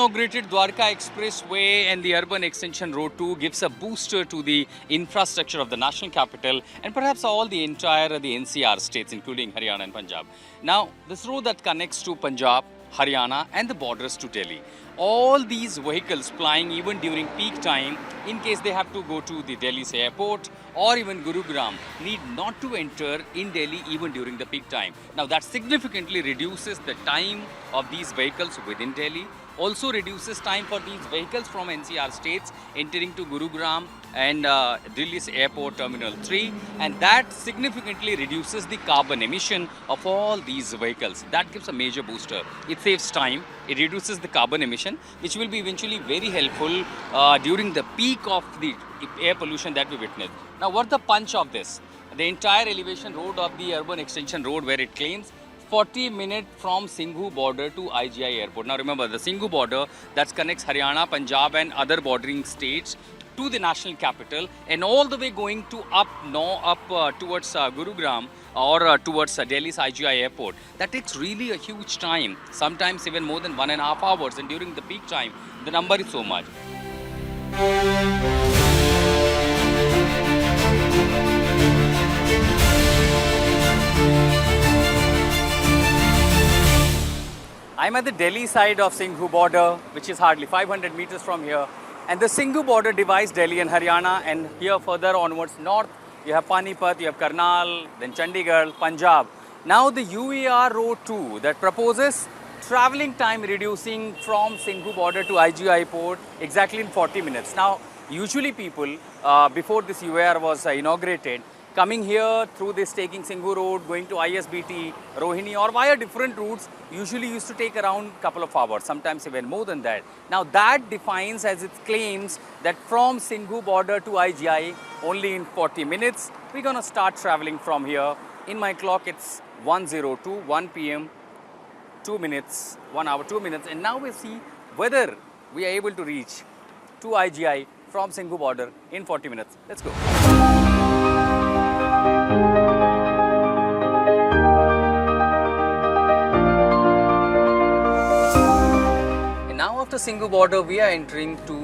inaugurated Dwarka Expressway and the Urban Extension Road 2 gives a booster to the infrastructure of the national capital and perhaps all the entire the NCR states, including Haryana and Punjab. Now, this road that connects to Punjab, Haryana and the borders to Delhi. All these vehicles plying even during peak time, in case they have to go to the Delhi's airport or even Gurugram, need not to enter in Delhi even during the peak time. Now that significantly reduces the time of these vehicles within Delhi, also reduces time for these vehicles from NCR states entering to Gurugram and Delhi's airport terminal 3, and that significantly reduces the carbon emission of all these vehicles. That gives a major booster. It saves time, it reduces the carbon emission, which will be eventually very helpful during the peak of the air pollution that we witnessed. Now what's the punch of this? The entire elevation road of the urban extension road, where it claims 40 minutes from Singhu border to IGI airport. Now remember, the Singhu border that connects Haryana, Punjab and other bordering states to the national capital, and all the way going to up towards Gurugram or towards Delhi's IGI airport. That takes really a huge time, sometimes even more than 1.5 hours, and during the peak time the number is so much. I'm at the Delhi side of Singhu border, which is hardly 500 meters from here. And the Singhu border divides Delhi and Haryana, and here further onwards north, you have Panipat, you have Karnal, then Chandigarh, Punjab. Now the UER Road 2 that proposes travelling time reducing from Singhu border to IGI port exactly in 40 minutes. Now, usually people, before this UER was inaugurated, coming here through this taking Singhu Road, going to ISBT, Rohini or via different routes usually used to take around a couple of hours, sometimes even more than that. Now that defines as it claims that from Singhu border to IGI only in 40 minutes, we're going to start traveling from here. In my clock it's 1:02, 1 p.m, 2 minutes, 1 hour, 2 minutes, and now we'll see whether we are able to reach to IGI from Singhu border in 40 minutes. Let's go. After Singhu border, we are entering to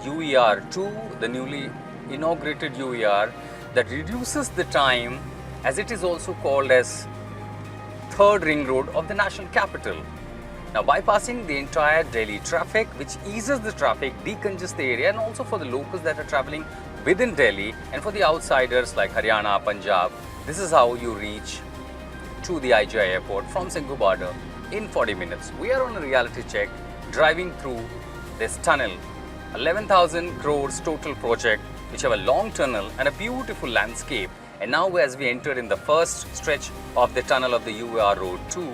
UER 2, the newly inaugurated UER that reduces the time, as it is also called as third ring road of the national capital. Now bypassing the entire Delhi traffic, which eases the traffic, decongests the area, and also for the locals that are traveling within Delhi and for the outsiders like Haryana, Punjab, this is how you reach to the IGI airport from Singhu border in 40 minutes. We are on a reality check, driving through this tunnel, 11,000 crores total project, which have a long tunnel and a beautiful landscape. And now as we enter in the first stretch of the tunnel of the UER Road 2,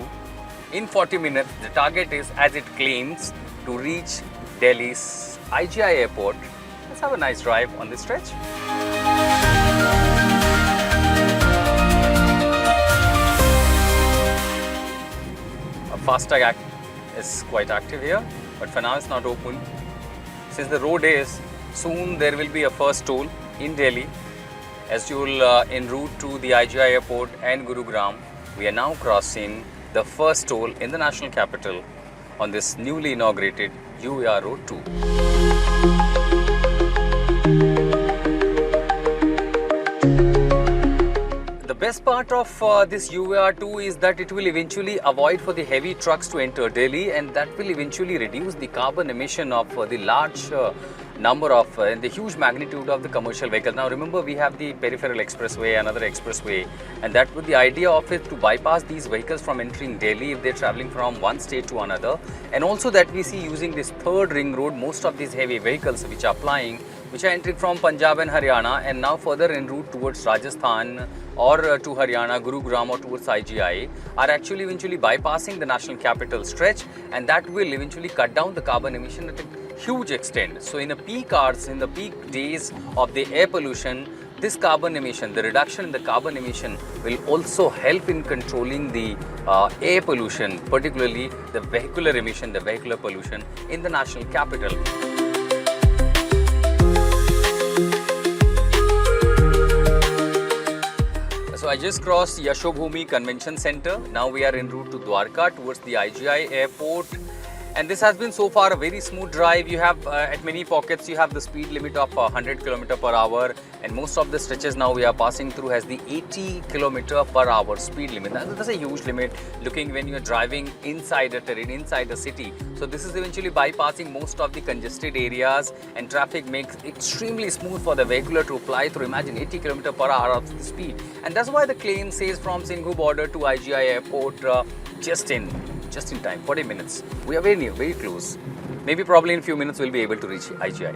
in 40 minutes, the target is, as it claims, to reach Delhi's IGI airport. Let's have a nice drive on this stretch. A FASTag is quite active here, but for now it's not open. Since the road is, soon there will be a first toll in Delhi. As you'll en route to the IGI airport and Gurugram, we are now crossing the first toll in the national capital on this newly inaugurated UER Road 2. The best part of this UER2 is that it will eventually avoid for the heavy trucks to enter Delhi, and that will eventually reduce the carbon emission of the large number of the huge magnitude of the commercial vehicles. Now remember, we have the peripheral expressway, another expressway, and that with the idea of it to bypass these vehicles from entering Delhi if they're traveling from one state to another, and also that we see using this third ring road, most of these heavy vehicles which are entering from Punjab and Haryana and now further en route towards Rajasthan or to Haryana, Gurugram or towards IGI are actually eventually bypassing the national capital stretch, and that will eventually cut down the carbon emission at a huge extent. So in the peak hours, in the peak days of the air pollution, this carbon emission, the reduction in the carbon emission will also help in controlling the air pollution, particularly the vehicular emission, the vehicular pollution in the national capital. So I just crossed Yashobhumi Convention Center. Now we are en route to Dwarka towards the IGI airport. And this has been so far a very smooth drive. You have at many pockets you have the speed limit of 100 km per hour, and most of the stretches now we are passing through has the 80 km per hour speed limit. That's a huge limit looking when you are driving inside a terrain, inside a city. So this is eventually bypassing most of the congested areas, and traffic makes extremely smooth for the vehicular to fly through. Imagine 80 km per hour of the speed, and that's why the claim says from Singhu border to IGI airport just in time, 40 minutes. We are very near, very close. Maybe probably in a few minutes we'll be able to reach IGI.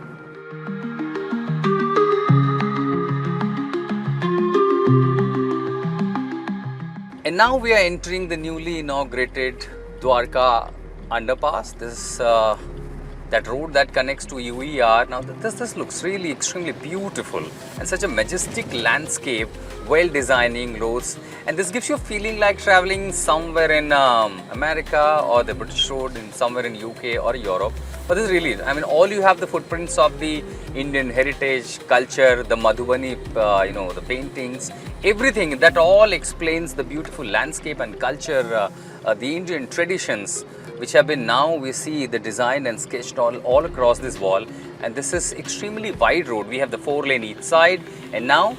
And now we are entering the newly inaugurated Dwarka underpass. This is that road that connects to UER. Now this looks really extremely beautiful, and such a majestic landscape, well designing roads, and this gives you a feeling like traveling somewhere in America or the British road in somewhere in UK or Europe. But this really, I mean, all you have the footprints of the Indian heritage, culture, the Madhubani, the paintings, everything that all explains the beautiful landscape and culture, the Indian traditions, which have been now we see the design and sketched all across this wall. And this is extremely wide road. We have the 4-lane each side, and now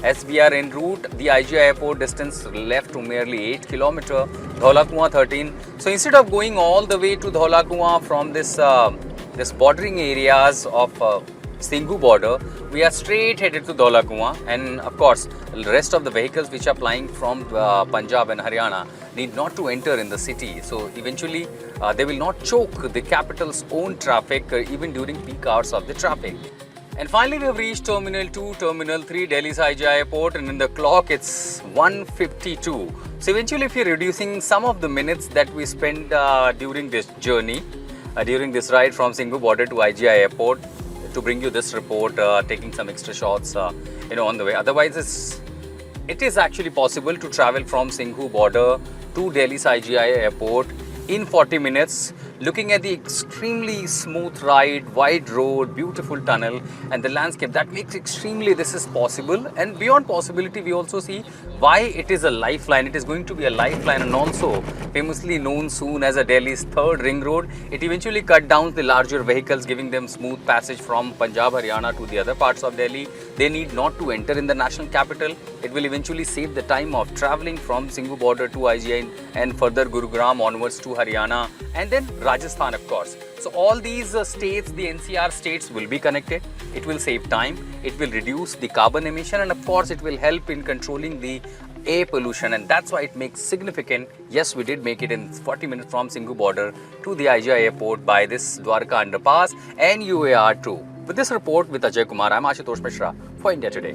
as we are en route, the IGI airport distance left to merely 8 km, Dhaula 13. So instead of going all the way to Dhaula from this bordering areas of Singhu border, we are straight headed to Dhaula, and of course the rest of the vehicles which are flying from Punjab and Haryana need not to enter in the city. So eventually they will not choke the capital's own traffic even during peak hours of the traffic. And finally we have reached Terminal 2, Terminal 3, Delhi's IGI airport, and in the clock it's 1:52. So eventually if you're reducing some of the minutes that we spend during this journey, during this ride from Singhu border to IGI airport, to bring you this report, taking some extra shots on the way. Otherwise it is actually possible to travel from Singhu border to Delhi's IGI airport in 40 minutes, looking at the extremely smooth ride, wide road, beautiful tunnel, and the landscape. That makes extremely this is possible. And beyond possibility, we also see why it is a lifeline. It is going to be a lifeline, and also famously known soon as a Delhi's third ring road. It eventually cut down the larger vehicles, giving them smooth passage from Punjab, Haryana to the other parts of Delhi. They need not to enter in the national capital. It will eventually save the time of traveling from Singhu border to IGI and further Gurugram onwards to Haryana, and then Rajasthan, of course. So all these states, the NCR states, will be connected. It will save time, it will reduce the carbon emission, and of course it will help in controlling the air pollution, and that's why it makes significant. Yes, we did make it in 40 minutes from Singhu border to the IGI airport by this Dwarka underpass and UAR 2. With this report with Ajay Kumar, I'm Ashutosh Mishra for India Today.